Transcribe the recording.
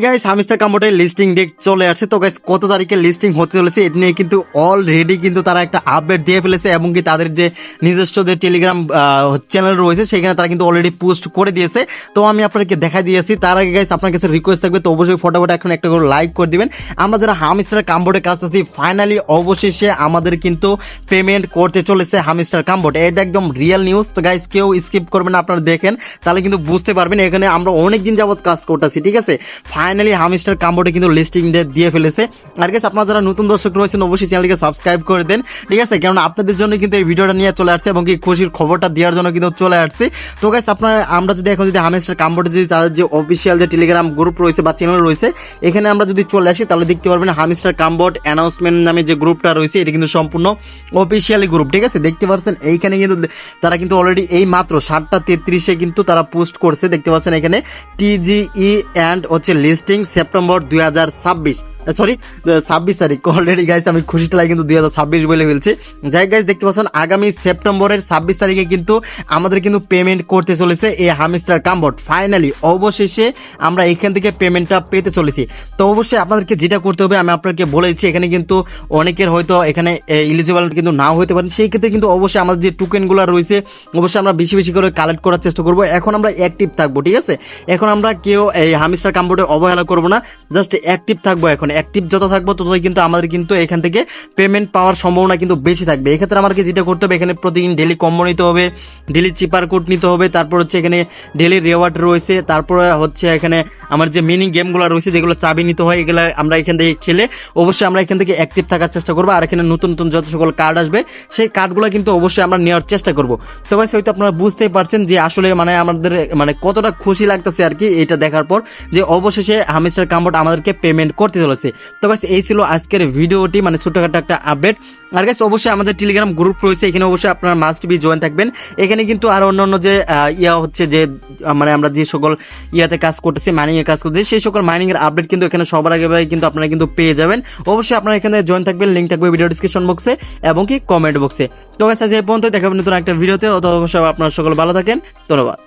Guys hamster কম্বোটের listing date চলে আসছে। তো গাইস কত তারিখে লিস্টিং হতে চলেছে এটা নিয়ে কিন্তু অলরেডি কিন্তু তারা একটা আপডেট দিয়ে ফেলেছে এবং কি তাদের যে নিজস্ব যে টেলিগ্রাম চ্যানেল রয়েছে সেখানে তারা কিন্তু অলরেডি পোস্ট করে দিয়েছে। তো আমি আপনাকে দেখাই দিয়েছি। তার আগে গাইস আপনার কাছে রিকোয়েস্ট থাকবে, তো অবশ্যই ফটোফট এখন একটা করে লাইক করে দিবেন। আমরা যারা হামস্টার কম্বোটের কাজ আছি ফাইনালি অবশেষে আমাদের কিন্তু পেমেন্ট করতে চলেছে হামস্টার কম্বোট। এটা একদম রিয়েল নিউজ। তো গাইস কেউ স্কিপ করবেন না, আপনারা দেখেন তাহলে কিন্তু বুঝতে পারবেন। এখানে আমরা অনেকদিন যাবত কাজ করতেছি, ঠিক আছে। ফাইনালি হামস্টার কম্বোটে কিন্তু লিস্টিং ডেট দিয়ে ফেলেছে। আর গাইস আপনারা যারা নতুন দর্শক রয়েছেন অবশ্যই চ্যানেলকে সাবস্ক্রাইব করে দেন, ঠিক আছে, কারণ আপনাদের জন্য কিন্তু এই ভিডিওটা নিয়ে চলে আসছে এবং কি খুশির খবরটা দেওয়ার জন্য কিন্তু চলে আসছে। তো গাইস আপনারা আমরা যদি এখন যদি হামস্টার কম্বোটে যদি তাদের যে অফিসিয়াল যে টেলিগ্রাম গ্রুপ রয়েছে বা চ্যানেল রয়েছে এখানে আমরা যদি চলে আসি তাহলে দেখতে পারবেন হামস্টার কম্বোট অ্যানাউন্সমেন্ট নামে যে গ্রুপটা রয়েছে এটা কিন্তু সম্পূর্ণ অফিসিয়ালি গ্রুপ, ঠিক আছে। দেখতে পাচ্ছেন এইখানে কিন্তু তারা কিন্তু অলরেডি এই মাত্র 7:33 কিন্তু তারা পোস্ট করছে। দেখতে পাচ্ছেন এখানে টিজিই অ্যান্ড হচ্ছে লিস্টিং সেপ্টেম্বর 2026, সরি 26 তারিখ অলরেডি গাইস আমি খুশিটা লাগে কিন্তু 2026 বলে ফেলছি। যাই গাইস দেখতে পাচ্ছেন আগামী সেপ্টেম্বরের 26 তারিখে কিন্তু আমাদের কিন্তু পেমেন্ট করতে চলেছে এই হামস্টার কম্বোট। ফাইনালি অবশেষে আমরা এখান থেকে পেমেন্টটা পেতে চলেছি। তো অবশ্যই আপনাদেরকে যেটা করতে হবে আমি আপনাকে বলেছি, এখানে কিন্তু অনেকের হয়তো এখানে এলিজিবল কিন্তু নাও হতে পারেন, সেই ক্ষেত্রে কিন্তু অবশ্যই আমাদের যে টোকেনগুলো রয়েছে অবশ্যই আমরা বেশি বেশি করে কালেক্ট করার চেষ্টা করবো। এখন আমরা অ্যাক্টিভ থাকবো, ঠিক আছে। এখন আমরা কেউ এই হামস্টার কম্বোটে অবহেলা করবো না, জাস্ট অ্যাক্টিভ থাকবো। এখন অ্যাক্টিভ যত থাকবো ততই কিন্তু আমাদের কিন্তু এখান থেকে পেমেন্ট পাওয়ার সম্ভাবনা কিন্তু বেশি থাকবে। এক্ষেত্রে আমাকে যেটা করতে হবে এখানে প্রতিদিন ডেলি কম্বো নিতে হবে, ডেলি চিপার কোড নিতে হবে, তারপর হচ্ছে এখানে ডেলি রিওয়ার্ড রয়েছে, তারপরে হচ্ছে এখানে আমার যে মিনি গেমগুলো রয়েছে যেগুলো চাবি নিতে হয় এগুলো আমরা এখান থেকে খেলে অবশ্যই আমরা এখান থেকে অ্যাক্টিভ থাকার চেষ্টা করবো। আর এখানে নতুন নতুন যত সকল কার্ড আসবে সেই কার্ডগুলো কিন্তু অবশ্যই আমরা নেওয়ার চেষ্টা করবো। তো ভাই হয়তো আপনারা বুঝতেই পারছেন যে আসলে মানে আমাদের মানে কতটা খুশি লাগতেছে আর কি এটা দেখার পর যে অবশেষে হামস্টার কম্বোট আমাদেরকে পেমেন্ট করতে চলেছে। তো গাইস এই ছিল আজকের ভিডিওটি, মানে ছোটখাটো একটা আপডেট। আর গাইস অবশ্যই আমাদের টেলিগ্রাম গ্রুপ রয়েছে, এখানে অবশ্যই আপনারা মাস্ট বি জয়েন থাকবেন। এখানে কিন্তু আর অন্যান্য যে হচ্ছে যে মানে আমরা যে সকল ইয়াতে কাজ করতেছি, মাইনিং এর কাজ করতেছি, সেই সকল মাইনিং এর আপডেট কিন্তু এখানে সবার আগে কিন্তু আপনারা কিন্তু পেয়ে যাবেন। অবশ্যই আপনারা এখানে জয়েন থাকবেন, লিংক থাকবে ভিডিও ডিসক্রিপশন বক্সে এবং কি কমেন্ট বক্সে। তো গাইস আজ এই পর্যন্ত দেখাবেন নতুন একটা ভিডিওতে। অত অবশ্যই আপনারা সকল ভালো থাকেন, ধন্যবাদ।